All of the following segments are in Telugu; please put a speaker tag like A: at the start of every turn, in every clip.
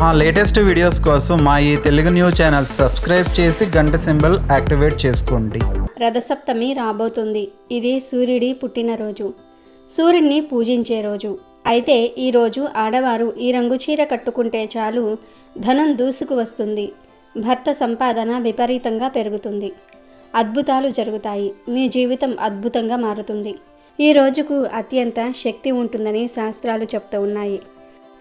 A: మా లేటెస్ట్ వీడియోస్ కోసం మా ఈ తెలుగు న్యూస్ ఛానల్ సబ్స్క్రైబ్ చేసి గంట సింబల్ యాక్టివేట్ చేసుకోండి.
B: రథసప్తమి రాబోతుంది. ఇది సూర్యుడి పుట్టినరోజు, సూర్యుడిని పూజించే రోజు. అయితే ఈరోజు ఆడవారు ఈ రంగు చీర కట్టుకుంటే చాలు ధనం దూసుకు వస్తుంది, భర్త సంపాదన విపరీతంగా పెరుగుతుంది, అద్భుతాలు జరుగుతాయి, మీ జీవితం అద్భుతంగా మారుతుంది. ఈ రోజుకు అత్యంత శక్తి ఉంటుందని శాస్త్రాలు చెప్తూ ఉన్నాయి.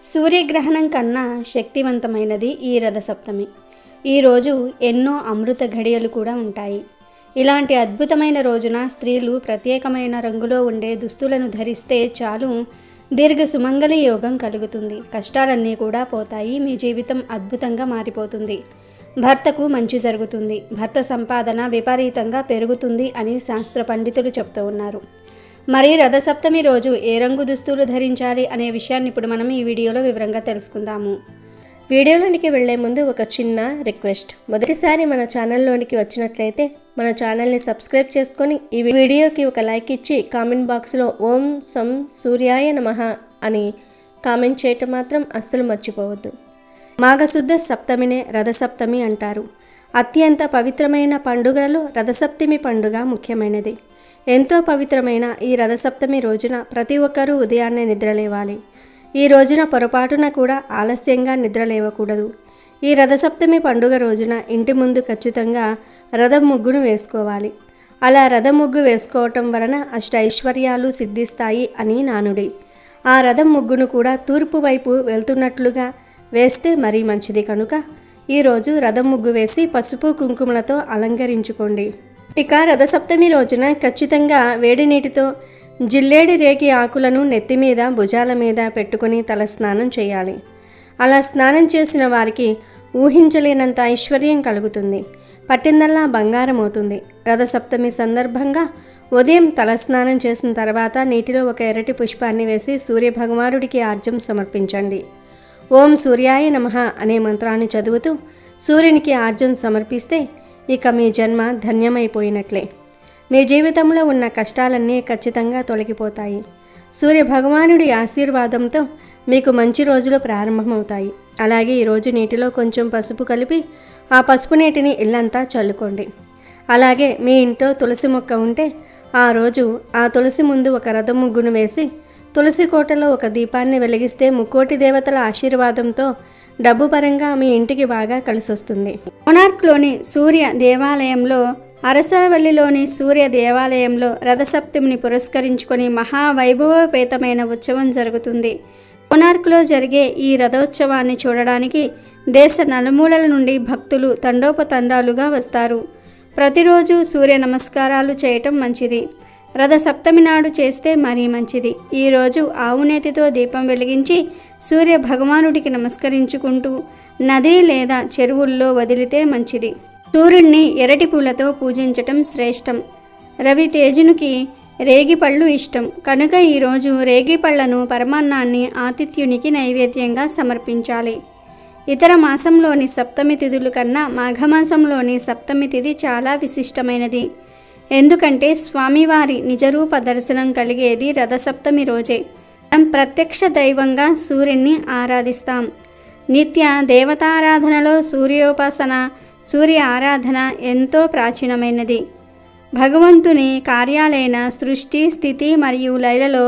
B: సూర్యగ్రహణం కన్నా శక్తివంతమైనది ఈ రథసప్తమి. ఈరోజు ఎన్నో అమృత ఘడియలు కూడా ఉంటాయి. ఇలాంటి అద్భుతమైన రోజున స్త్రీలు ప్రత్యేకమైన రంగులో ఉండే దుస్తులను ధరిస్తే చాలు దీర్ఘ సుమంగళి యోగం కలుగుతుంది, కష్టాలన్నీ కూడా పోతాయి, మీ జీవితం అద్భుతంగా మారిపోతుంది, భర్తకు మంచి జరుగుతుంది, భర్త సంపాదన విపరీతంగా పెరుగుతుంది అని శాస్త్ర పండితులు చెప్తూ ఉన్నారు. మరి రథసప్తమి రోజు ఏ రంగు దుస్తులు ధరించాలి అనే విషయాన్ని ఇప్పుడు మనం ఈ వీడియోలో వివరంగా తెలుసుకుందాము. వీడియోలోనికి వెళ్లే ముందు ఒక చిన్న రిక్వెస్ట్. మొదటిసారి మన ఛానల్లోనికి వచ్చినట్లయితే మన ఛానల్ని సబ్స్క్రైబ్ చేసుకొని ఈ వీడియోకి ఒక లైక్ ఇచ్చి కామెంట్ బాక్స్లో ఓం సం సూర్యాయ నమః అని కామెంట్ చేయటం మాత్రం అస్సలు మర్చిపోవద్దు. మాఘశుద్ధ సప్తమినే రథసప్తమి అంటారు. అత్యంత పవిత్రమైన పండుగలలో రథసప్తమి పండుగ ముఖ్యమైనది. ఎంతో పవిత్రమైన ఈ రథసప్తమి రోజున ప్రతి ఒక్కరూ ఉదయాన్నే నిద్రలేవాలి. ఈ రోజున పొరపాటున కూడా ఆలస్యంగా నిద్రలేవకూడదు. ఈ రథసప్తమి పండుగ రోజున ఇంటి ముందు ఖచ్చితంగా రథం ముగ్గును వేసుకోవాలి. అలా రథం ముగ్గు వేసుకోవటం వలన అష్టైశ్వర్యాలు సిద్ధిస్తాయి అని నానుడి. ఆ రథం ముగ్గును కూడా తూర్పు వైపు వెళ్తున్నట్లుగా వేస్తే మరీ మంచిది కనుక ఈరోజు రథం ముగ్గు వేసి పసుపు కుంకుమలతో అలంకరించుకోండి. ఇక రథసప్తమి రోజున ఖచ్చితంగా వేడి నీటితో జిల్లేడి రేగి ఆకులను నెత్తిమీద భుజాల మీద పెట్టుకుని తల స్నానం చేయాలి. అలా స్నానం చేసిన వారికి ఊహించలేనంత ఐశ్వర్యం కలుగుతుంది, పట్టిందల్లా బంగారం అవుతుంది. రథసప్తమి సందర్భంగా ఉదయం తల స్నానం చేసిన తర్వాత నీటిలో ఒక ఎర్రటి పుష్పాన్ని వేసి సూర్యభగవానుడికి ఆర్జ్యం సమర్పించండి. ఓం సూర్యాయ నమః అనే మంత్రాన్ని చదువుతూ సూర్యునికి ఆర్జ్యం సమర్పిస్తే ఇక మీ జన్మ ధన్యమైపోయినట్లే. మీ జీవితంలో ఉన్న కష్టాలన్నీ ఖచ్చితంగా తొలగిపోతాయి. సూర్య భగవానుడి ఆశీర్వాదంతో మీకు మంచి రోజులు ప్రారంభమవుతాయి. అలాగే ఈరోజు నీటిలో కొంచెం పసుపు కలిపి ఆ పసుపు నీటిని ఇల్లంతా చల్లుకోండి. అలాగే మీ ఇంట్లో తులసి మొక్క ఉంటే ఆ రోజు ఆ తులసి ముందు ఒక రథం ముగ్గును వేసి తులసి కోటలో ఒక దీపాన్ని వెలిగిస్తే ముక్కోటి దేవతల ఆశీర్వాదంతో డబ్బు పరంగా మీ ఇంటికి బాగా కలిసొస్తుంది. కోనార్క్లోని సూర్య దేవాలయంలో అరసవల్లిలోని సూర్య దేవాలయంలో రథసప్తమిని పురస్కరించుకొని మహావైభవపేతమైన ఉత్సవం జరుగుతుంది. కోనార్క్లో జరిగే ఈ రథోత్సవాన్ని చూడడానికి దేశ నలుమూలల నుండి భక్తులు తండోపతండాలుగా వస్తారు. ప్రతిరోజు సూర్య నమస్కారాలు చేయటం మంచిది. రథసప్తమి నాడు చేస్తే మరీ మంచిది. ఈరోజు ఆవునేతితో దీపం వెలిగించి సూర్య భగవానుడికి నమస్కరించుకుంటూ నది లేదా చెరువుల్లో వదిలితే మంచిది. సూర్యుడిని ఎర్రటి పూలతో పూజించటం శ్రేష్టం. రవితేజునికి రేగిపళ్ళు ఇష్టం కనుక ఈరోజు రేగిపళ్లను పరమాన్నాన్ని ఆతిథ్యునికి నైవేద్యంగా సమర్పించాలి. ఇతర మాసంలోని సప్తమి తిథుల కన్నా మాఘమాసంలోని సప్తమి తిథి చాలా విశిష్టమైనది. ఎందుకంటే స్వామివారి నిజరూప దర్శనం కలిగేది రథసప్తమి రోజే. మనం ప్రత్యక్ష దైవంగా సూర్యుని ఆరాధిస్తాం. నిత్య దేవతారాధనలో సూర్యోపాసన, సూర్య ఆరాధన ఎంతో ప్రాచీనమైనది. భగవంతుని కార్యాలైన సృష్టి, స్థితి మరియు లయలలో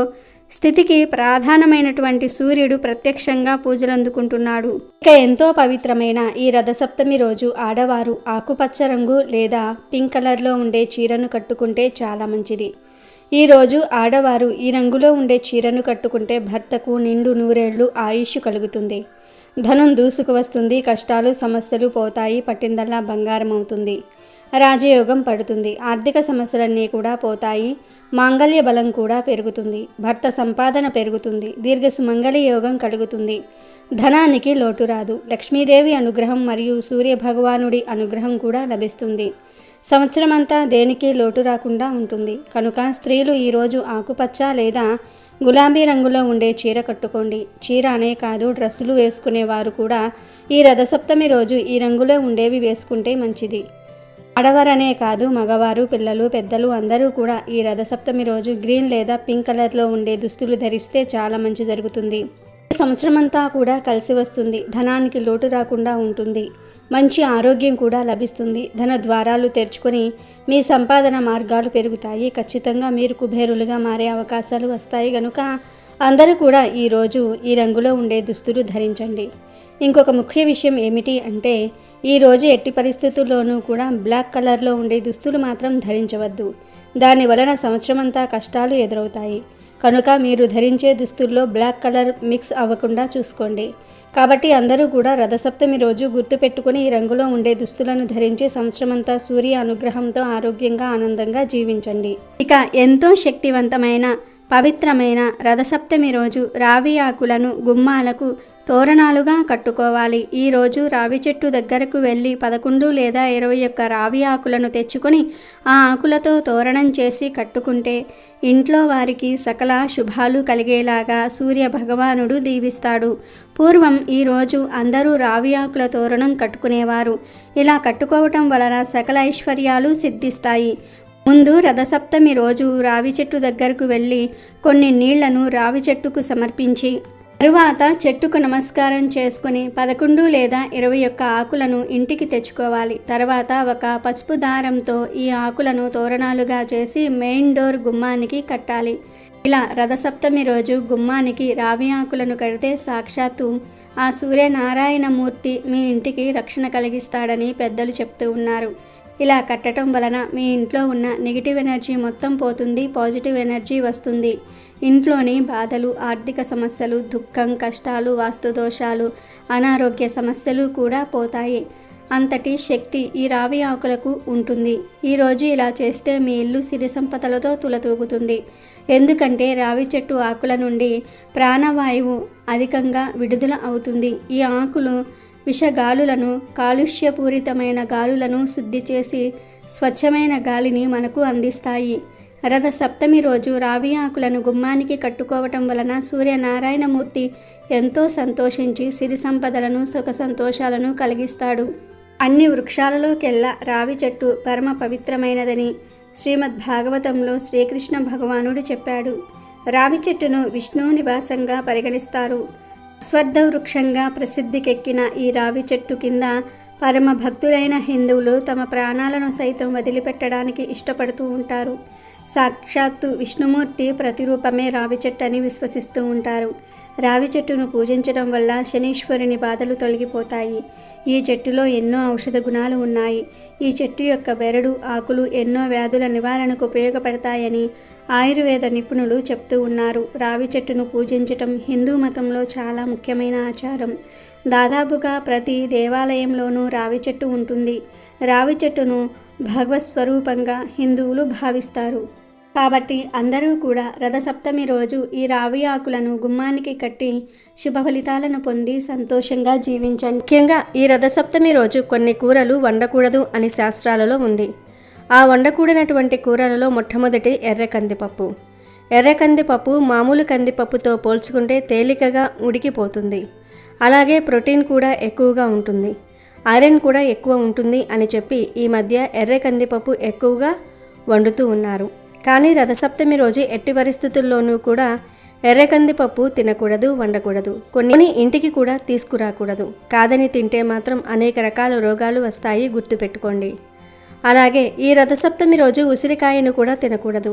B: స్థితికి ప్రధానమైనటువంటి సూర్యుడు ప్రత్యక్షంగా పూజలందుకుంటున్నాడు. ఇక ఎంతో పవిత్రమైన ఈ రథసప్తమి రోజు ఆడవారు ఆకుపచ్చ రంగు లేదా పింక్ కలర్లో ఉండే చీరను కట్టుకుంటే చాలా మంచిది. ఈరోజు ఆడవారు ఈ రంగులో ఉండే చీరను కట్టుకుంటే భర్తకు నిండు నూరేళ్లు ఆయుష్ కలుగుతుంది, ధనం దూసుకు వస్తుంది, కష్టాలు సమస్యలు పోతాయి, పట్టిందల్లా బంగారం అవుతుంది, రాజయోగం పడుతుంది, ఆర్థిక సమస్యలన్నీ కూడా పోతాయి, మాంగళ్య బలం కూడా పెరుగుతుంది, భర్త సంపాదన పెరుగుతుంది, దీర్ఘ సుమంగళి యోగం కలుగుతుంది, ధనానికి లోటు రాదు, లక్ష్మీదేవి అనుగ్రహం మరియు సూర్య భగవానుడి అనుగ్రహం కూడా లభిస్తుంది. సంవత్సరం అంతా దేనికి లోటు రాకుండా ఉంటుంది. కనుక స్త్రీలు ఈరోజు ఆకుపచ్చ లేదా గులాబీ రంగులో ఉండే చీర కట్టుకోండి. చీర అనే కాదు, డ్రెస్సులు వేసుకునేవారు కూడా ఈ రథసప్తమి రోజు ఈ రంగులో ఉండేవి వేసుకుంటే మంచిది. ఆడవారనే కాదు, మగవారు, పిల్లలు, పెద్దలు అందరూ కూడా ఈ రథసప్తమి రోజు గ్రీన్ లేదా పింక్ కలర్లో ఉండే దుస్తులు ధరిస్తే చాలా మంచి జరుగుతుంది. సంవత్సరమంతా కూడా కలిసి వస్తుంది. ధనానికి లోటు రాకుండా ఉంటుంది. మంచి ఆరోగ్యం కూడా లభిస్తుంది. ధన ద్వారాలు తెరుచుకొని మీ సంపాదన మార్గాలు పెరుగుతాయి. ఖచ్చితంగా మీరు కుబేరులుగా మారే అవకాశాలు వస్తాయి కనుక అందరూ కూడా ఈరోజు ఈ రంగులో ఉండే దుస్తులు ధరించండి. ఇంకొక ముఖ్య విషయం ఏమిటి అంటే ఈరోజు ఎట్టి పరిస్థితుల్లోనూ కూడా బ్లాక్ కలర్లో ఉండే దుస్తులు మాత్రం ధరించవద్దు. దాని వలన సంవత్సరమంతా కష్టాలు ఎదురవుతాయి. కనుక మీరు ధరించే దుస్తుల్లో బ్లాక్ కలర్ మిక్స్ అవ్వకుండా చూసుకోండి. కాబట్టి అందరూ కూడా రథసప్తమి రోజు గుర్తుపెట్టుకుని ఈ రంగులో ఉండే దుస్తులను ధరించి సంవత్సరమంతా సూర్య అనుగ్రహంతో ఆరోగ్యంగా ఆనందంగా జీవించండి. ఇక ఎంతో శక్తివంతమైన పవిత్రమైన రథసప్తమి రోజు రావి ఆకులను గుమ్మాలకు తోరణాలుగా కట్టుకోవాలి. ఈరోజు రావి చెట్టు దగ్గరకు వెళ్ళి 11 లేదా 21 రావి ఆకులను తెచ్చుకొని ఆ ఆకులతో తోరణం చేసి కట్టుకుంటే ఇంట్లో వారికి సకల శుభాలు కలిగేలాగా సూర్య భగవానుడు దీవిస్తాడు. పూర్వం ఈరోజు అందరూ రావి ఆకుల తోరణం కట్టుకునేవారు. ఇలా కట్టుకోవటం వలన సకల ఐశ్వర్యాలు సిద్ధిస్తాయి. ముందు రథసప్తమి రోజు రావి చెట్టు దగ్గరకు వెళ్ళి కొన్ని నీళ్లను రావి చెట్టుకు సమర్పించి తరువాత చెట్టుకు నమస్కారం చేసుకుని 11 లేదా 21 ఆకులను ఇంటికి తెచ్చుకోవాలి. తర్వాత ఒక పసుపు దారంతో ఈ ఆకులను తోరణాలుగా చేసి మెయిన్ డోర్ గుమ్మానికి కట్టాలి. ఇలా రథసప్తమి రోజు గుమ్మానికి రావి ఆకులను కడితే సాక్షాత్తు ఆ సూర్యనారాయణ మూర్తి మీ ఇంటికి రక్షణ కలిగిస్తాడని పెద్దలు చెప్తూ ఉన్నారు. ఇలా కట్టడం వలన మీ ఇంట్లో ఉన్న నెగిటివ్ ఎనర్జీ మొత్తం పోతుంది. పాజిటివ్ ఎనర్జీ వస్తుంది. ఇంట్లోని బాధలు, ఆర్థిక సమస్యలు, దుఃఖం, కష్టాలు, వాస్తుదోషాలు, అనారోగ్య సమస్యలు కూడా పోతాయి. అంతటి శక్తి ఈ రావి ఆకులకు ఉంటుంది. ఈరోజు ఇలా చేస్తే మీ ఇల్లు సిరి సంపదలతో తులతూగుతుంది. ఎందుకంటే రావి చెట్టు ఆకుల నుండి ప్రాణవాయువు అధికంగా విడుదల అవుతుంది. ఈ ఆకులు విషగాలులను, కాలుష్యపూరితమైన గాలులను శుద్ధి చేసి స్వచ్ఛమైన గాలిని మనకు అందిస్తాయి. రథ సప్తమి రోజు రావి ఆకులను గుమ్మానికి కట్టుకోవటం వలన సూర్యనారాయణమూర్తి ఎంతో సంతోషించి సిరి సంపదలను, సుఖ సంతోషాలను కలిగిస్తాడు. అన్ని వృక్షాలలోకెల్లా రావి చెట్టు పరమ పవిత్రమైనదని శ్రీమద్ భాగవతంలో శ్రీకృష్ణ భగవానుడు చెప్పాడు. రావి చెట్టును విష్ణు నివాసంగా పరిగణిస్తారు. స్వర్ధ వృక్షంగా ప్రసిద్ధికెక్కిన ఈ రావి చెట్టు కింద పరమ భక్తులైన హిందువులు తమ ప్రాణాలను సైతం వదిలిపెట్టడానికి ఇష్టపడుతూ ఉంటారు. సాక్షాత్తు విష్ణుమూర్తి ప్రతిరూపమే రావి చెట్టు అని విశ్వసిస్తూ ఉంటారు. రావి చెట్టును పూజించడం వల్ల శనీశ్వరుని బాధలు తొలగిపోతాయి. ఈ చెట్టులో ఎన్నో ఔషధ గుణాలు ఉన్నాయి. ఈ చెట్టు యొక్క బెరడు, ఆకులు ఎన్నో వ్యాధుల నివారణకు ఉపయోగపడతాయని ఆయుర్వేద నిపుణులు చెప్తూ ఉన్నారు. రావి చెట్టును పూజించటం హిందూ మతంలో చాలా ముఖ్యమైన ఆచారం. దాదాపుగా ప్రతి దేవాలయంలోనూ రావి చెట్టు ఉంటుంది. రావి చెట్టును భగవత్ స్వరూపంగా హిందువులు భావిస్తారు. కాబట్టి అందరూ కూడా రథసప్తమి రోజు ఈ రావి ఆకులను గుమ్మానికి కట్టి శుభ ఫలితాలను పొంది సంతోషంగా జీవించండి. ముఖ్యంగా ఈ రథసప్తమి రోజు కొన్ని కూరలు వండకూడదు అని శాస్త్రాలలో ఉంది. ఆ వండకూడనటువంటి కూరలలో మొట్టమొదటి ఎర్ర కందిపప్పు. ఎర్ర కందిపప్పు మామూలు కందిపప్పుతో పోల్చుకుంటే తేలికగా ఉడికిపోతుంది. అలాగే ప్రోటీన్ కూడా ఎక్కువగా ఉంటుంది. ఐరన్ కూడా ఎక్కువ ఉంటుంది అని చెప్పి ఈ మధ్య ఎర్ర కందిపప్పు ఎక్కువగా వండుతూ ఉన్నారు. కానీ రథసప్తమి రోజు ఎట్టి పరిస్థితుల్లోనూ కూడా ఎర్ర కందిపప్పు తినకూడదు, వండకూడదు. కొన్ని ఇంటికి కూడా తీసుకురాకూడదు. కాదని తింటే మాత్రం అనేక రకాల రోగాలు వస్తాయి, గుర్తుపెట్టుకోండి. అలాగే ఈ రథసప్తమి రోజు ఉసిరికాయను కూడా తినకూడదు.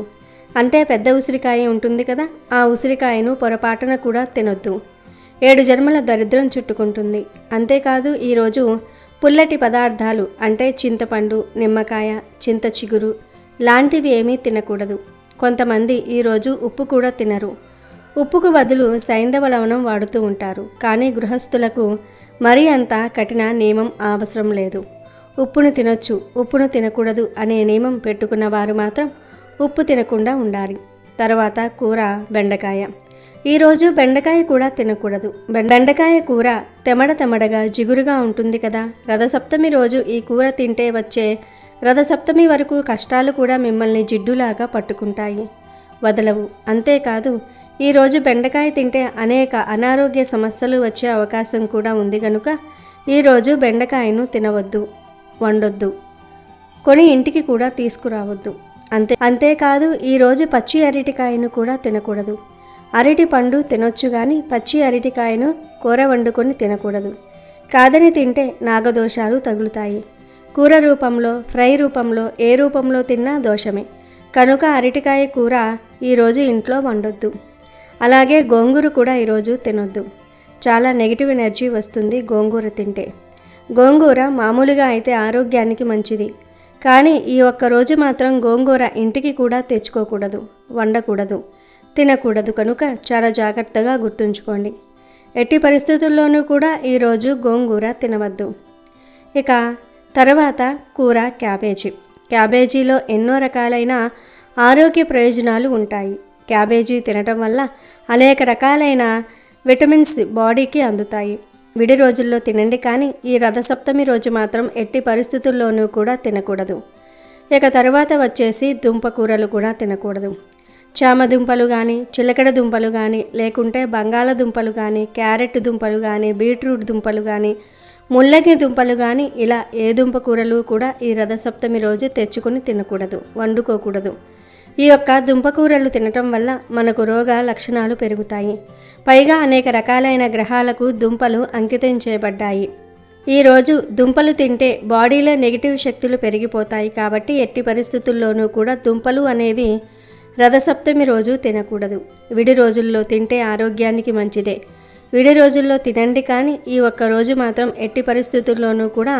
B: అంటే పెద్ద ఉసిరికాయ ఉంటుంది కదా, ఆ ఉసిరికాయను పొరపాటున కూడా తినొద్దు. 7 జన్మల దరిద్రం చుట్టుకుంటుంది. అంతేకాదు ఈరోజు పుల్లటి పదార్థాలు అంటే చింతపండు, నిమ్మకాయ, చింత చిగురు లాంటివి ఏమీ తినకూడదు. కొంతమంది ఈరోజు ఉప్పు కూడా తినరు. ఉప్పుకు బదులు సైంధవ లవణం వాడుతూ ఉంటారు. కానీ గృహస్థులకు మరీ అంత కఠిన నియమం అవసరం లేదు. ఉప్పును తినొచ్చు, ఉప్పును తినకూడదు అనే నియమం పెట్టుకున్న వారు మాత్రం ఉప్పు తినకుండా ఉండాలి. తర్వాత కూర బెండకాయ. ఈరోజు బెండకాయ కూడా తినకూడదు. బెండకాయ కూర తెమడగా జిగురుగా ఉంటుంది కదా. రథసప్తమి రోజు ఈ కూర తింటే వచ్చే రథసప్తమి వరకు కష్టాలు కూడా మిమ్మల్ని జిడ్డులాగా పట్టుకుంటాయి, వదలవు. అంతేకాదు ఈరోజు బెండకాయ తింటే అనేక అనారోగ్య సమస్యలు వచ్చే అవకాశం కూడా ఉంది కనుక ఈరోజు బెండకాయను తినవద్దు, వండొద్దు, కొని ఇంటికి కూడా తీసుకురావద్దు. అంతేకాదు ఈరోజు పచ్చి అరటికాయను కూడా తినకూడదు. అరటి పండు తినొచ్చు కానీ పచ్చి అరటికాయను కూర వండుకొని తినకూడదు. కాదని తింటే నాగదోషాలు తగులుతాయి. కూర రూపంలో, ఫ్రై రూపంలో, ఏ రూపంలో తిన్నా దోషమే. కనుక అరటికాయ కూర ఈరోజు ఇంట్లో వండొద్దు. అలాగే గోంగూర కూడా ఈరోజు తినొద్దు. చాలా నెగిటివ్ ఎనర్జీ వస్తుంది గోంగూర తింటే. గోంగూర మామూలుగా అయితే ఆరోగ్యానికి మంచిది. కానీ ఈ ఒక్కరోజు మాత్రం గోంగూర ఇంటికి కూడా తెచ్చుకోకూడదు, వండకూడదు, తినకూడదు. కనుక చాలా జాగ్రత్తగా గుర్తుంచుకోండి. ఎట్టి పరిస్థితుల్లోనూ కూడా ఈరోజు గోంగూర తినవద్దు. ఇక తర్వాత కూర క్యాబేజీ. క్యాబేజీలో ఎన్నో రకాలైన ఆరోగ్య ప్రయోజనాలు ఉంటాయి. క్యాబేజీ తినటం వల్ల అనేక రకాలైన విటమిన్స్ బాడీకి అందుతాయి. విడి రోజుల్లో తినండి, కానీ ఈ రథసప్తమి రోజు మాత్రం ఎట్టి పరిస్థితుల్లోనూ కూడా తినకూడదు. ఇక తర్వాత వచ్చేసి దుంపకూరలు కూడా తినకూడదు. చామదుంపలు కానీ, చిలకడ దుంపలు కానీ, లేకుంటే బంగాళదుంపలు కానీ, క్యారెట్ దుంపలు కానీ, బీట్రూట్ దుంపలు కానీ, ముల్లగి దుంపలు కానీ, ఇలా ఏ దుంప కూరలు కూడా ఈ రథసప్తమి రోజు తెచ్చుకొని తినకూడదు, వండుకోకూడదు. ఈ యొక్క దుంపకూరలు తినటం వల్ల మనకు రోగ లక్షణాలు పెరుగుతాయి. పైగా అనేక రకాలైన గ్రహాలకు దుంపలు అంకితం చేయబడ్డాయి. ఈరోజు దుంపలు తింటే బాడీలో నెగిటివ్ శక్తులు పెరిగిపోతాయి. కాబట్టి ఎట్టి పరిస్థితుల్లోనూ కూడా దుంపలు అనేవి రథసప్తమి రోజు తినకూడదు. విడి రోజుల్లో తింటే ఆరోగ్యానికి మంచిదే. విడి రోజుల్లో తినండి, కానీ ఈ ఒక్క రోజు మాత్రం ఎట్టి పరిస్థితుల్లోనూ కూడా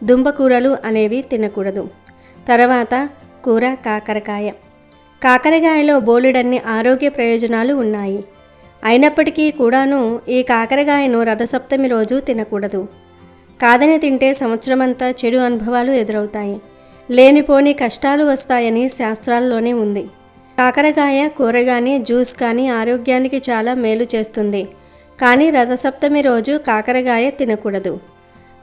B: దుంపకూరలు అనేవి తినకూడదు. తర్వాత కూర కాకరకాయ. కాకరకాయలో బోలెడన్ని ఆరోగ్య ప్రయోజనాలు ఉన్నాయి. అయినప్పటికీ కూడాను ఈ కాకరకాయను రథసప్తమి రోజు తినకూడదు. కాదని తింటే సంవత్సరమంతా చెడు అనుభవాలు ఎదురవుతాయి, లేనిపోని కష్టాలు వస్తాయని శాస్త్రాల్లోనే ఉంది. కాకరకాయ కూర కానీ, జ్యూస్ కానీ ఆరోగ్యానికి చాలా మేలు చేస్తుంది. కానీ రథసప్తమి రోజు కాకరకాయ తినకూడదు.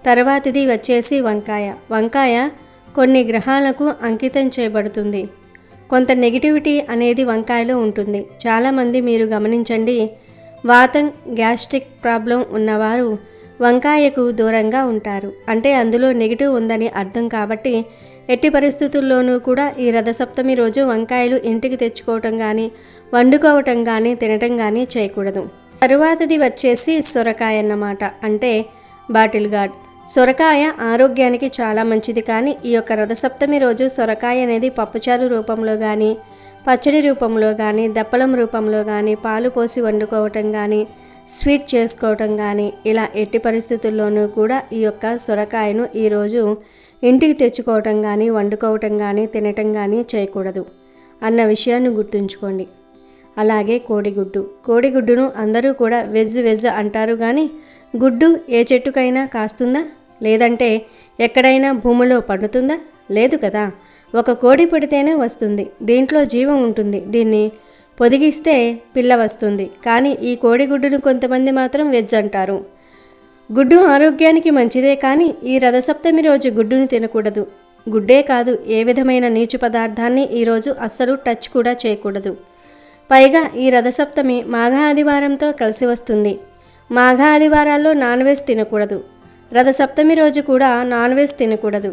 B: తర్వాతిది వచ్చేసి వంకాయ. వంకాయ కొన్ని గ్రహాలకు అంకితం చేయబడుతుంది. కొంత నెగిటివిటీ అనేది వంకాయలో ఉంటుంది. చాలామంది మీరు గమనించండి, వాతం, గ్యాస్ట్రిక్ ప్రాబ్లం ఉన్నవారు వంకాయకు దూరంగా ఉంటారు. అంటే అందులో నెగిటివ్ ఉందని అర్థం. కాబట్టి ఎట్టి పరిస్థితుల్లోనూ కూడా ఈ రథసప్తమి రోజు వంకాయలు ఇంటికి తెచ్చుకోవటం కానీ, వండుకోవటం కానీ, తినటం కానీ చేయకూడదు. తరువాతది వచ్చేసి సొరకాయ అన్నమాట. అంటే బాటిల్ గార్డ్. సొరకాయ ఆరోగ్యానికి చాలా మంచిది. కానీ ఈ యొక్క రథసప్తమి రోజు సొరకాయ అనేది పప్పుచారు రూపంలో కానీ, పచ్చడి రూపంలో కానీ, దప్పలం రూపంలో కానీ, పాలు పోసి వండుకోవటం కానీ, స్వీట్ చేసుకోవటం కానీ, ఇలా ఎట్టి పరిస్థితుల్లోనూ కూడా ఈ యొక్క సొరకాయను ఈరోజు ఇంటికి తెచ్చుకోవటం కానీ, వండుకోవటం కానీ, తినటం కానీ చేయకూడదు అన్న విషయాన్ని గుర్తుంచుకోండి. అలాగే కోడిగుడ్డు. కోడిగుడ్డును అందరూ కూడా వెజ్ అంటారు, కానీ గుడ్డు ఏ చెట్టుకైనా కాస్తుందా? లేదంటే ఎక్కడైనా భూమిలో పండుతుందా? లేదు కదా. ఒక కోడి పడితేనే వస్తుంది. దీంట్లో జీవం ఉంటుంది. దీన్ని పొదిగిస్తే పిల్ల వస్తుంది. కానీ ఈ కోడిగుడ్డును కొంతమంది మాత్రం వెజ్ అంటారు. గుడ్డు ఆరోగ్యానికి మంచిదే, కానీ ఈ రథసప్తమి రోజు గుడ్డును తినకూడదు. గుడ్డే కాదు, ఏ విధమైన నీచు పదార్థాన్ని ఈరోజు అస్సలు టచ్ కూడా చేయకూడదు. పైగా ఈ రథసప్తమి మాఘ ఆదివారంతో కలిసి వస్తుంది. మాఘ ఆదివారాల్లో నాన్ వెజ్ తినకూడదు. రథసప్తమి రోజు కూడా నాన్ వెజ్ తినకూడదు.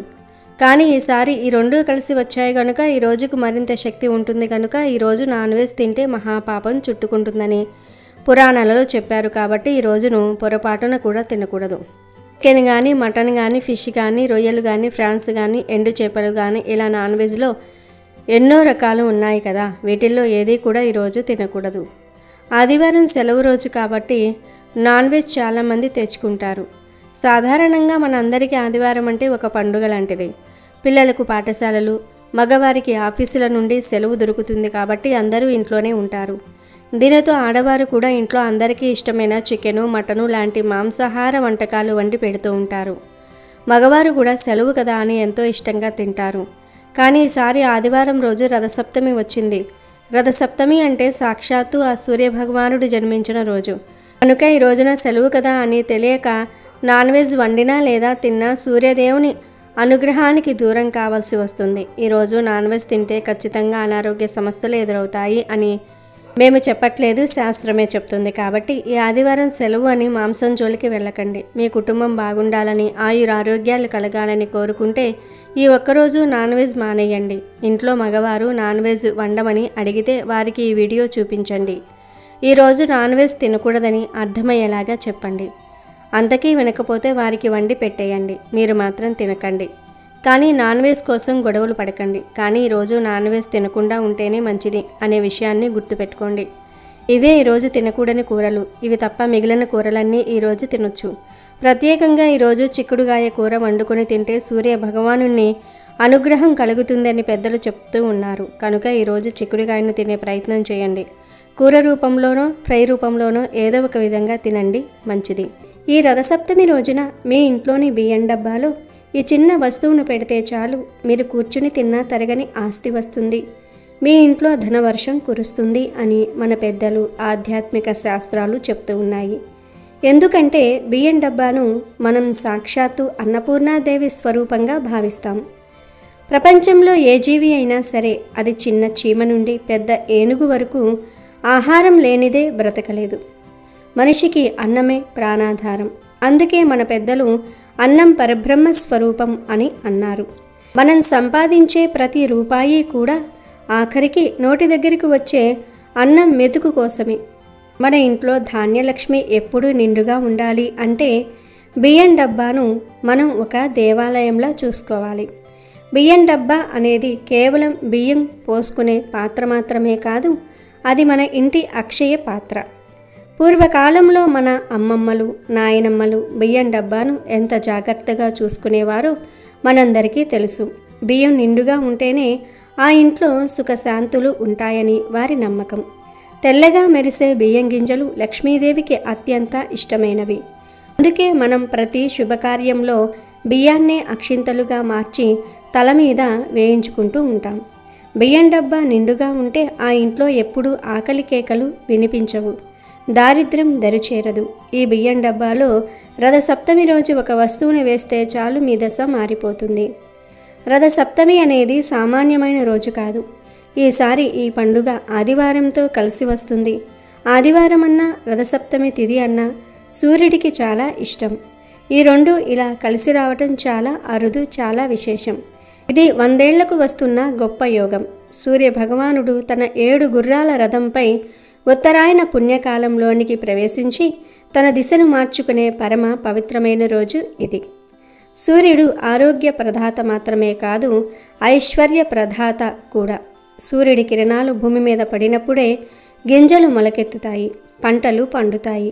B: కానీ ఈసారి ఈ రెండూ కలిసి వచ్చాయి కనుక ఈ రోజుకు మరింత శక్తి ఉంటుంది. కనుక ఈరోజు నాన్ వెజ్ తింటే మహాపాపం చుట్టుకుంటుందని పురాణాలలో చెప్పారు. కాబట్టి ఈ రోజును పొరపాటున కూడా తినకూడదు. చికెన్ కానీ, మటన్ కానీ, ఫిష్ కానీ, రొయ్యలు కానీ, ఫ్రాన్స్ కానీ, ఎండు చేపలు కానీ, ఇలా నాన్ వెజ్లో ఎన్నో రకాలు ఉన్నాయి కదా. వీటిల్లో ఏది కూడా ఈరోజు తినకూడదు. ఆదివారం సెలవు రోజు కాబట్టి నాన్ వెజ్ చాలామంది తెచ్చుకుంటారు. సాధారణంగా మనందరికీ ఆదివారం అంటే ఒక పండుగ లాంటిది. పిల్లలకు పాఠశాలలు, మగవారికి ఆఫీసుల నుండి సెలవు దొరుకుతుంది. కాబట్టి అందరూ ఇంట్లోనే ఉంటారు. దీనితో ఆడవారు కూడా ఇంట్లో అందరికీ ఇష్టమైన చికెను, మటను లాంటి మాంసాహార వంటకాలు వండి పెడుతూ ఉంటారు. మగవారు కూడా సెలవు కదా అని ఎంతో ఇష్టంగా తింటారు. కానీ ఈసారి ఆదివారం రోజు రథసప్తమి వచ్చింది. రథసప్తమి అంటే సాక్షాత్తు ఆ సూర్యభగవానుడు జన్మించిన రోజు. కనుక ఈ రోజున సెలవు కదా అని తెలియక నాన్ వెజ్ వండినా లేదా తిన్నా సూర్యదేవుని అనుగ్రహానికి దూరం కావాల్సి వస్తుంది. ఈరోజు నాన్ వెజ్ తింటే ఖచ్చితంగా అనారోగ్య సమస్యలు ఎదురవుతాయి అని మేము చెప్పట్లేదు, శాస్త్రమే చెప్తుంది. కాబట్టి ఈ ఆదివారం సెలవు అని మాంసం జోలికి వెళ్ళకండి. మీ కుటుంబం బాగుండాలని, ఆయురారోగ్యాలు కలగాలని కోరుకుంటే ఈ ఒక్కరోజు నాన్ వెజ్ మానేయండి. ఇంట్లో మగవారు నాన్ వెజ్ వండమని అడిగితే వారికి ఈ వీడియో చూపించండి. ఈరోజు నాన్ వెజ్ తినకూడదని అర్థమయ్యేలాగా చెప్పండి. అంతకీ వినకపోతే వారికి వండి పెట్టేయండి, మీరు మాత్రం తినకండి. కానీ నాన్ వెజ్ కోసం గొడవలు పడకండి. కానీ ఈరోజు నాన్ వెజ్ తినకుండా ఉంటేనే మంచిది అనే విషయాన్ని గుర్తుపెట్టుకోండి. ఇవే ఈరోజు తినకూడని కూరలు. ఇవి తప్ప మిగిలిన కూరలన్నీ ఈరోజు తినొచ్చు. ప్రత్యేకంగా ఈరోజు చిక్కుడుగాయ కూర వండుకొని తింటే సూర్య భగవానుని అనుగ్రహం కలుగుతుందని పెద్దలు చెప్తూ ఉన్నారు. కనుక ఈరోజు చిక్కుడుగాయను తినే ప్రయత్నం చేయండి. కూర రూపంలోనో ఫ్రై రూపంలోనో ఏదో ఒక విధంగా తినండి, మంచిది. ఈ రథసప్తమి రోజున మీ ఇంట్లోని బియ్యం డబ్బాలో ఈ చిన్న వస్తువును పెడితే చాలు, మీరు కూర్చుని తిన్నా తరగని ఆస్తి వస్తుంది, మీ ఇంట్లో ధనవర్షం కురుస్తుంది అని మన పెద్దలు ఆధ్యాత్మిక శాస్త్రాలు చెప్తూ ఉన్నాయి. ఎందుకంటే బియ్యం డబ్బాను మనం సాక్షాత్తు అన్నపూర్ణాదేవి స్వరూపంగా భావిస్తాం. ప్రపంచంలో ఏ జీవి అయినా సరే, అది చిన్న చీమ నుండి పెద్ద ఏనుగు వరకు ఆహారం లేనిదే బ్రతకలేదు. మనిషికి అన్నమే ప్రాణాధారం. అందుకే మన పెద్దలు అన్నం పరబ్రహ్మ స్వరూపం అని అన్నారు. మనం సంపాదించే ప్రతి రూపాయి కూడా ఆఖరికి నోటి దగ్గరికి వచ్చే అన్నం మెతుకు కోసమే. మన ఇంట్లో ధాన్యలక్ష్మి ఎప్పుడూ నిండుగా ఉండాలి అంటే బియ్యం డబ్బాను మనం ఒక దేవాలయంలా చూసుకోవాలి. బియ్యం డబ్బా అనేది కేవలం బియ్యం పోసుకునే పాత్ర మాత్రమే కాదు, అది మన ఇంటి అక్షయ పాత్ర. పూర్వకాలంలో మన అమ్మమ్మలు, నాయనమ్మలు బియ్యం డబ్బాను ఎంత జాగ్రత్తగా చూసుకునేవారో మనందరికీ తెలుసు. బియ్యం నిండుగా ఉంటేనే ఆ ఇంట్లో సుఖశాంతులు ఉంటాయని వారి నమ్మకం. తెల్లగా మెరిసే బియ్యం గింజలు లక్ష్మీదేవికి అత్యంత ఇష్టమైనవి. అందుకే మనం ప్రతి శుభకార్యంలో బియ్యాన్నే అక్షింతలుగా మార్చి తల మీద వేయించుకుంటూ ఉంటాం. బియ్యం డబ్బా నిండుగా ఉంటే ఆ ఇంట్లో ఎప్పుడూ ఆకలి కేకలు వినిపించవు, దారిద్ర్యం దరిచేరదు. ఈ బియ్యం డబ్బాలో రథసప్తమి రోజు ఒక వస్తువుని వేస్తే చాలు, మీ దశ మారిపోతుంది. రథసప్తమి అనేది సామాన్యమైన రోజు కాదు. ఈసారి ఈ పండుగ ఆదివారంతో కలిసి వస్తుంది. ఆదివారం అన్నా రథసప్తమి తిథి అన్నా సూర్యుడికి చాలా ఇష్టం. ఈ రెండు ఇలా కలిసి రావటం చాలా అరుదు, చాలా విశేషం. ఇది 100 ఏళ్లకు వస్తున్న గొప్ప యోగం. సూర్య భగవానుడు తన 7 గుర్రాల రథంపై ఉత్తరాయణ పుణ్యకాలంలోనికి ప్రవేశించి తన దిశను మార్చుకునే పరమ పవిత్రమైన రోజు ఇది. సూర్యుడు ఆరోగ్య ప్రదాత మాత్రమే కాదు, ఐశ్వర్య ప్రదాత కూడా. సూర్యుడి కిరణాలు భూమి మీద పడినప్పుడే గింజలు మొలకెత్తుతాయి, పంటలు పండుతాయి.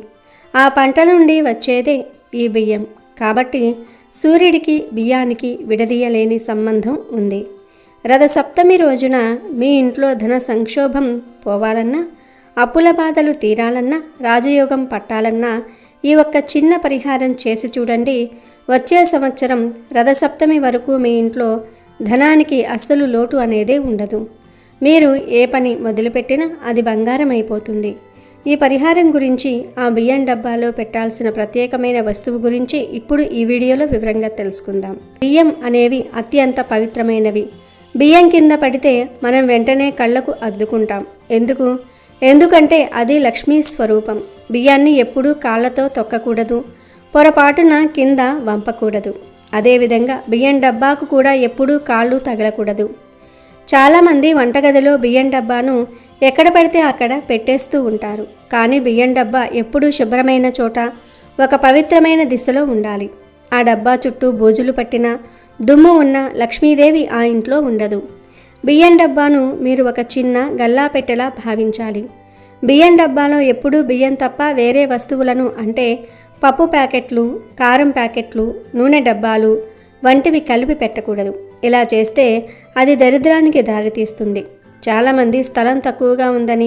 B: ఆ పంట నుండి వచ్చేదే ఈ బియ్యం. కాబట్టి సూర్యుడికి బియ్యానికి విడదీయలేని సంబంధం ఉంది. రథసప్తమి రోజున మీ ఇంట్లో ధన సంక్షోభం పోవాలన్నా, అప్పుల బాధలు తీరాలన్నా, రాజయోగం పట్టాలన్నా ఈ ఒక్క చిన్న పరిహారం చేసి చూడండి. వచ్చే సంవత్సరం రథసప్తమి వరకు మీ ఇంట్లో ధనానికి అస్సలు లోటు అనేదే ఉండదు. మీరు ఏ పని మొదలుపెట్టినా అది బంగారం అయిపోతుంది. ఈ పరిహారం గురించి, ఆ బియ్యం డబ్బాలో పెట్టాల్సిన ప్రత్యేకమైన వస్తువు గురించి ఇప్పుడు ఈ వీడియోలో వివరంగా తెలుసుకుందాం. బియ్యం అనేవి అత్యంత పవిత్రమైనవి. బియ్యం కింద పడితే మనం వెంటనే కళ్ళకు అద్దుకుంటాం. ఎందుకంటే అది లక్ష్మీ స్వరూపం. బియ్యాన్ని ఎప్పుడూ కాళ్ళతో తొక్కకూడదు, పొరపాటున కింద వంపకూడదు. అదేవిధంగా బియ్యం డబ్బాకు కూడా ఎప్పుడూ కాళ్ళు తగలకూడదు. చాలామంది వంటగదిలో బియ్యం డబ్బాను ఎక్కడ పడితే అక్కడ పెట్టేస్తూ ఉంటారు. కానీ బియ్యం డబ్బా ఎప్పుడూ శుభ్రమైన చోట, ఒక పవిత్రమైన దిశలో ఉండాలి. ఆ డబ్బా చుట్టూ బూజులు పట్టిన, దుమ్ము ఉన్న లక్ష్మీదేవి ఆ ఇంట్లో ఉండదు. బియ్యం డబ్బాను మీరు ఒక చిన్న గల్లాపెట్టెలా భావించాలి. బియ్యం డబ్బాలో ఎప్పుడూ బియ్యం తప్ప వేరే వస్తువులను, అంటే పప్పు ప్యాకెట్లు, కారం ప్యాకెట్లు, నూనె డబ్బాలు వంటివి కలిపి పెట్టకూడదు. ఇలా చేస్తే అది దరిద్రానికి దారితీస్తుంది. చాలామంది స్థలం తక్కువగా ఉందని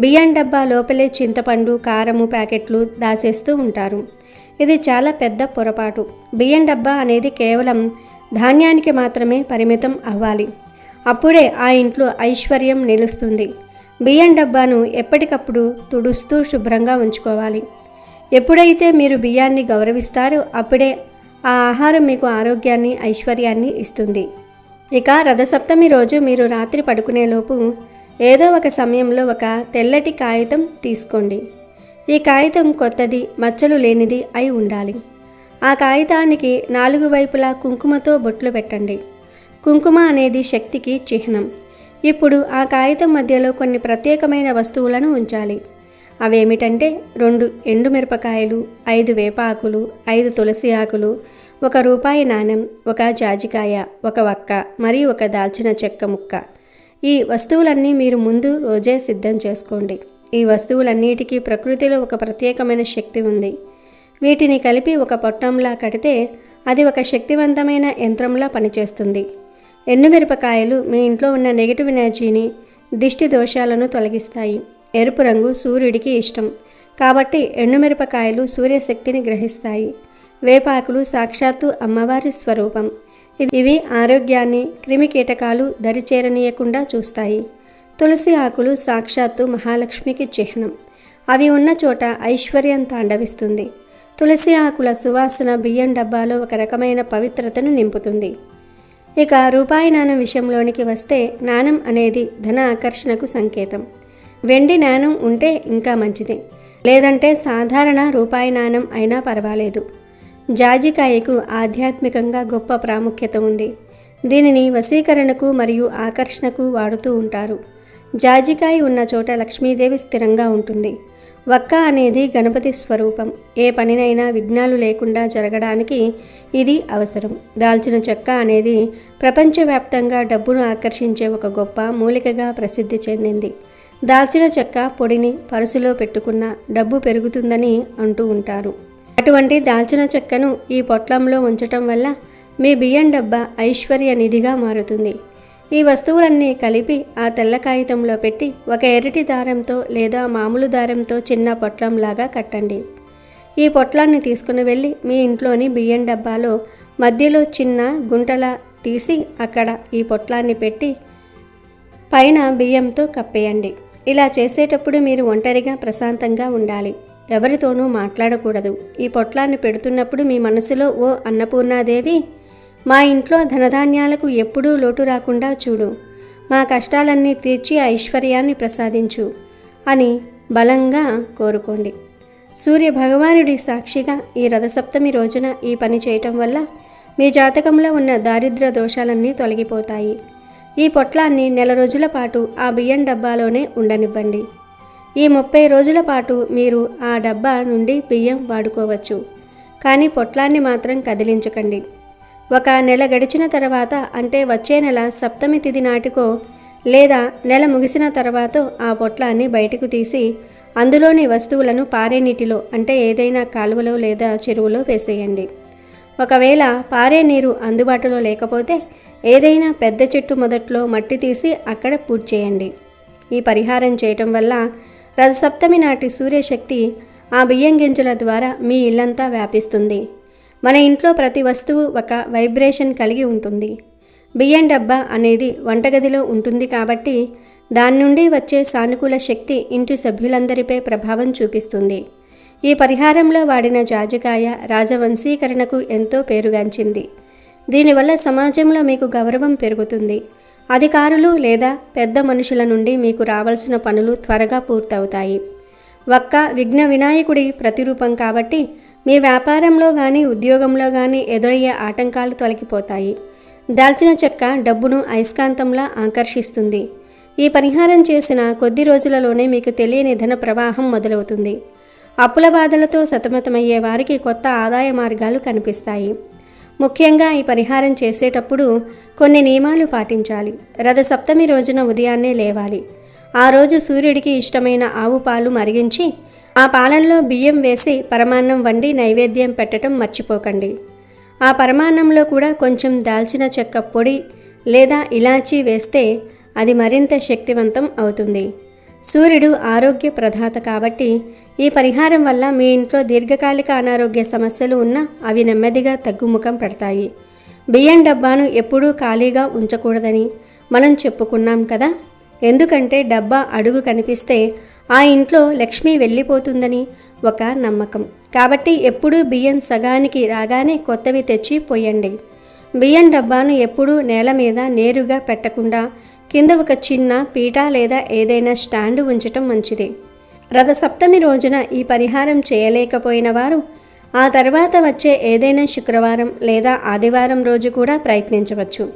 B: బియ్యం డబ్బా లోపలే చింతపండు, కారము ప్యాకెట్లు దాచేస్తూ ఉంటారు. ఇది చాలా పెద్ద పొరపాటు. బియ్యం డబ్బా అనేది కేవలం ధాన్యానికి మాత్రమే పరిమితం అవ్వాలి. అప్పుడే ఆ ఇంట్లో ఐశ్వర్యం నిలుస్తుంది. బియ్యం డబ్బాను ఎప్పటికప్పుడు తుడుస్తూ శుభ్రంగా ఉంచుకోవాలి. ఎప్పుడైతే మీరు బియ్యాన్ని గౌరవిస్తారో అప్పుడే ఆ ఆహారం మీకు ఆరోగ్యాన్ని, ఐశ్వర్యాన్ని ఇస్తుంది. ఇక రథసప్తమి రోజు మీరు రాత్రి పడుకునేలోపు ఏదో ఒక సమయంలో ఒక తెల్లటి కాగితం తీసుకోండి. ఈ కాగితం కొత్తది, మచ్చలు లేనిది అయి ఉండాలి. ఆ కాగితానికి 4 వైపులా కుంకుమతో బొట్లు పెట్టండి. కుంకుమ అనేది శక్తికి చిహ్నం. ఇప్పుడు ఆ కాగితం మధ్యలో కొన్ని ప్రత్యేకమైన వస్తువులను ఉంచాలి. అవేమిటంటే 2 ఎండుమిరపకాయలు, 5 వేపాకులు, 5 తులసి ఆకులు, 1 రూపాయి నాణెం, 1 జాజికాయ, 1 వక్క మరియు 1 దాల్చిన చెక్క ముక్క. ఈ వస్తువులన్నీ మీరు ముందు రోజే సిద్ధం చేసుకోండి. ఈ వస్తువులన్నిటికీ ప్రకృతిలో ఒక ప్రత్యేకమైన శక్తి ఉంది. వీటిని కలిపి ఒక పొట్టంలా కడితే అది ఒక శక్తివంతమైన యంత్రంలా పనిచేస్తుంది. ఎండుమిరపకాయలు మీ ఇంట్లో ఉన్న నెగిటివ్ ఎనర్జీని, దిష్టి దోషాలను తొలగిస్తాయి. ఎరుపు రంగు సూర్యుడికి ఇష్టం కాబట్టి ఎండుమిరపకాయలు సూర్యశక్తిని గ్రహిస్తాయి. వేపాకులు సాక్షాత్తు అమ్మవారి స్వరూపం. ఇవి ఆరోగ్యాన్ని, క్రిమి కీటకాలు దరిచేరనీయకుండా చూస్తాయి. తులసి ఆకులు సాక్షాత్తు మహాలక్ష్మికి చిహ్నం. అవి ఉన్న చోట ఐశ్వర్యం తాండవిస్తుంది. తులసి ఆకుల సువాసన బియ్యం డబ్బాలో ఒక రకమైన పవిత్రతను నింపుతుంది. ఇక రూపాయి నాణెం విషయంలోనికి వస్తే నాణెం అనేది ధన ఆకర్షణకు సంకేతం. వెండి నాణెం ఉంటే ఇంకా మంచిది, లేదంటే సాధారణ రూపాయి నాణెం అయినా పర్వాలేదు. జాజికాయకు ఆధ్యాత్మికంగా గొప్ప ప్రాముఖ్యత ఉంది. దీనిని వశీకరణకు మరియు ఆకర్షణకు వాడుతూ ఉంటారు. జాజికాయ ఉన్న చోట లక్ష్మీదేవి స్థిరంగా ఉంటుంది. వక్క అనేది గణపతి స్వరూపం. ఏ పనినైనా విఘ్నాలు లేకుండా జరగడానికి ఇది అవసరం. దాల్చిన చెక్క అనేది ప్రపంచవ్యాప్తంగా డబ్బును ఆకర్షించే ఒక గొప్ప మూలికగా ప్రసిద్ధి చెందింది. దాల్చిన చెక్క పొడిని పరుసులో పెట్టుకున్న డబ్బు పెరుగుతుందని అంటూ ఉంటారు. అటువంటి దాల్చిన చెక్కను ఈ పొట్లంలో ఉంచటం వల్ల మీ బియ్యం డబ్బా ఐశ్వర్య నిధిగా మారుతుంది. ఈ వస్తువులన్నీ కలిపి ఆ తెల్ల కాగితంలో పెట్టి ఒక ఎర్రటి దారంతో లేదా మామూలు దారంతో చిన్న పొట్లంలాగా కట్టండి. ఈ పొట్లాన్ని తీసుకుని వెళ్ళి మీ ఇంట్లోని బియ్యం డబ్బాలో మధ్యలో చిన్న గుంటలా తీసి అక్కడ ఈ పొట్లాన్ని పెట్టి పైన బియ్యంతో కప్పేయండి. ఇలా చేసేటప్పుడు మీరు ఒంటరిగా ప్రశాంతంగా ఉండాలి. ఎవరితోనూ మాట్లాడకూడదు. ఈ పొట్లాన్ని పెడుతున్నప్పుడు మీ మనసులో ఓ అన్నపూర్ణాదేవి, మా ఇంట్లో ధనధాన్యాలకు ఎప్పుడూ లోటు రాకుండా చూడు, మా కష్టాలన్నీ తీర్చి ఐశ్వర్యాన్ని ప్రసాదించు అని బలంగా కోరుకోండి. సూర్య భగవానుడి సాక్షిగా ఈ రథసప్తమి రోజున ఈ పని చేయటం వల్ల మీ జాతకంలో ఉన్న దారిద్ర్య దోషాలన్నీ తొలగిపోతాయి. ఈ పొట్లాన్ని 1 రోజుల పాటు ఆ బియ్యం డబ్బాలోనే ఉండనివ్వండి. ఈ 30 రోజుల పాటు మీరు ఆ డబ్బా నుండి బియ్యం వాడుకోవచ్చు. కానీ పొట్లాన్ని మాత్రం కదిలించకండి. 1 నెల గడిచిన తర్వాత, అంటే వచ్చే నెల సప్తమి తిథి నాటికో లేదా నెల ముగిసిన తర్వాత ఆ పొట్లాన్ని బయటకు తీసి అందులోని వస్తువులను పారే నీటిలో, అంటే ఏదైనా కాలువలో లేదా చెరువులో వేసేయండి. ఒకవేళ పారే నీరు అందుబాటులో లేకపోతే ఏదైనా పెద్ద చెట్టు మొదట్లో మట్టి తీసి అక్కడ పూజ చేయండి. ఈ పరిహారం చేయటం వల్ల రథసప్తమి నాటి సూర్యశక్తి ఆ బియ్యం గింజల ద్వారా మీ ఇల్లంతా వ్యాపిస్తుంది. మన ఇంట్లో ప్రతి వస్తువు ఒక వైబ్రేషన్ కలిగి ఉంటుంది. బియ్యం డబ్బా అనేది వంటగదిలో ఉంటుంది కాబట్టి దాని నుండి వచ్చే సానుకూల శక్తి ఇంటి సభ్యులందరిపై ప్రభావం చూపిస్తుంది. ఈ పరిహారంలో వాడిన జాజికాయ రాజవంశీకరణకు ఎంతో పేరుగాంచింది. దీనివల్ల సమాజంలో మీకు గౌరవం పెరుగుతుంది. అధికారులు లేదా పెద్ద మనుషుల నుండి మీకు రావాల్సిన పనులు త్వరగా పూర్తవుతాయి. వక్క విఘ్న వినాయకుడి ప్రతిరూపం కాబట్టి మీ వ్యాపారంలో కానీ ఉద్యోగంలో కానీ ఎదురయ్యే ఆటంకాలు తొలగిపోతాయి. దాల్చిన చెక్క డబ్బును అయస్కాంతంలా ఆకర్షిస్తుంది. ఈ పరిహారం చేసిన కొద్ది రోజులలోనే మీకు తెలియని ధన ప్రవాహం మొదలవుతుంది. అప్పుల బాధలతో సతమతమయ్యే వారికి కొత్త ఆదాయ మార్గాలు కనిపిస్తాయి. ముఖ్యంగా ఈ పరిహారం చేసేటప్పుడు కొన్ని నియమాలు పాటించాలి. రథసప్తమి రోజున ఉదయాన్నే లేవాలి. ఆ రోజు సూర్యుడికి ఇష్టమైన ఆవు పాలు మరిగించి ఆ పాలల్లో బియ్యం వేసి పరమాన్నం వండి నైవేద్యం పెట్టడం మర్చిపోకండి. ఆ పరమాన్నంలో కూడా కొంచెం దాల్చిన చెక్క పొడి లేదా ఇలాచీ వేస్తే అది మరింత శక్తివంతం అవుతుంది. సూర్యుడు ఆరోగ్య ప్రదాత కాబట్టి ఈ పరిహారం వల్ల మీ ఇంట్లో దీర్ఘకాలిక అనారోగ్య సమస్యలు ఉన్నా అవి నెమ్మదిగా తగ్గుముఖం పెడతాయి. బియ్యం డబ్బాను ఎప్పుడూ ఖాళీగా ఉంచకూడదని మనం చెప్పుకున్నాం కదా. ఎందుకంటే డబ్బా అడుగు కనిపిస్తే ఆ ఇంట్లో లక్ష్మి వెళ్ళిపోతుందని ఒక నమ్మకం. కాబట్టి ఎప్పుడూ బియ్యం సగానికి రాగానే కొత్తవి తెచ్చి పోయండి. బియ్యం డబ్బాను ఎప్పుడూ నేల మీద నేరుగా పెట్టకుండా కింద ఒక చిన్న పీట లేదా ఏదైనా స్టాండ్ ఉంచటం మంచిది. రథసప్తమి రోజున ఈ పరిహారం చేయలేకపోయిన వారు ఆ తర్వాత వచ్చే ఏదైనా శుక్రవారం లేదా ఆదివారం రోజు కూడా ప్రయత్నించవచ్చు.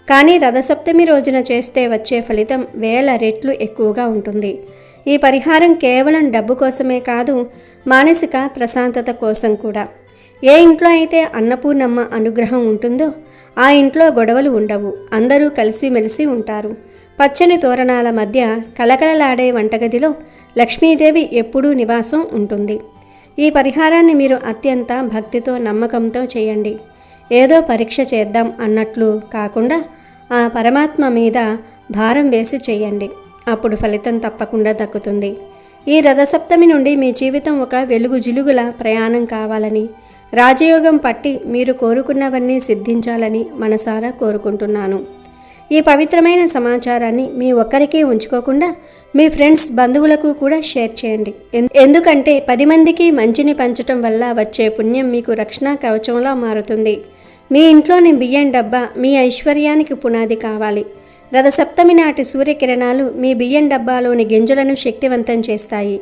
B: కానీ రథసప్తమి రోజున చేస్తే వచ్చే ఫలితం 1000 రెట్లు ఎక్కువగా ఉంటుంది. ఈ పరిహారం కేవలం డబ్బు కోసమే కాదు, మానసిక ప్రశాంతత కోసం కూడా. ఏ ఇంట్లో అయితే అన్నపూర్ణమ్మ అనుగ్రహం ఉంటుందో ఆ ఇంట్లో గొడవలు ఉండవు, అందరూ కలిసిమెలిసి ఉంటారు. పచ్చని తోరణాల మధ్య కలకలలాడే వంటగదిలో లక్ష్మీదేవి ఎప్పుడూ నివాసం ఉంటుంది. ఈ పరిహారాన్ని మీరు అత్యంత భక్తితో నమ్మకంతో చేయండి. ఏదో పరీక్ష చేద్దాం అన్నట్లు కాకుండా ఆ పరమాత్మ మీద భారం వేసి చేయండి. అప్పుడు ఫలితం తప్పకుండా దక్కుతుంది. ఈ రథసప్తమి నుండి మీ జీవితం ఒక వెలుగు జిలుగుల ప్రయాణం కావాలని, రాజయోగం పట్టి మీరు కోరుకున్నవన్నీ సిద్ధించాలని మనసారా కోరుకుంటున్నాను. ఈ పవిత్రమైన సమాచారాన్ని మీ ఒక్కరికే ఉంచుకోకుండా మీ ఫ్రెండ్స్, బంధువులకు కూడా షేర్ చేయండి. ఎందుకంటే 10 మందికి మంచిని పంచటం వల్ల వచ్చే పుణ్యం మీకు రక్షణ కవచంలా మారుతుంది. మీ ఇంట్లోని బియ్యం డబ్బా మీ ఐశ్వర్యానికి పునాది కావాలి. రథసప్తమి నాటి సూర్యకిరణాలు మీ బియ్యం డబ్బాలోని గింజలను శక్తివంతం చేస్తాయి.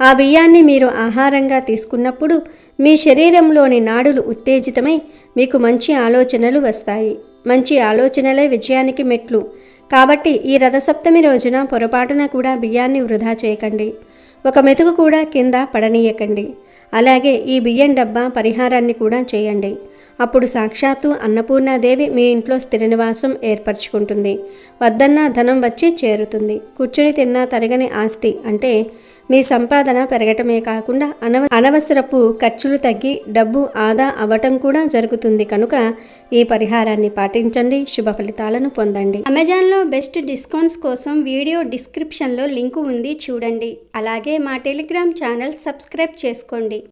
B: ఆ బియ్యాన్ని మీరు ఆహారంగా తీసుకున్నప్పుడు మీ శరీరంలోని నాడులు ఉత్తేజితమై మీకు మంచి ఆలోచనలు వస్తాయి. మంచి ఆలోచనలే విజయానికి మెట్లు. కాబట్టి ఈ రథసప్తమి రోజున పొరపాటున కూడా బియ్యాన్ని వృధా చేయకండి. ఒక మెతుకు కూడా కింద పడనీయకండి. అలాగే ఈ బియ్యం డబ్బా పరిహారాన్ని కూడా చేయండి. అప్పుడు సాక్షాత్తు అన్నపూర్ణాదేవి మీ ఇంట్లో స్థిర నివాసం ఏర్పరచుకుంటుంది. వద్దన్నా ధనం వచ్చి చేరుతుంది. కూర్చుని తిన్నా తరగని ఆస్తి అంటే మీ సంపాదన పెరగటమే కాకుండా అనవసరపు ఖర్చులు తగ్గి డబ్బు ఆదా అవ్వటం కూడా జరుగుతుంది. కనుక ఈ పరిహారాన్ని పాటించండి, శుభ ఫలితాలను పొందండి. అమెజాన్లో బెస్ట్ డిస్కౌంట్స్ కోసం వీడియో డిస్క్రిప్షన్లో లింకు ఉంది, చూడండి. అలాగే మా టెలిగ్రామ్ ఛానల్ సబ్స్క్రైబ్ చేసుకోండి.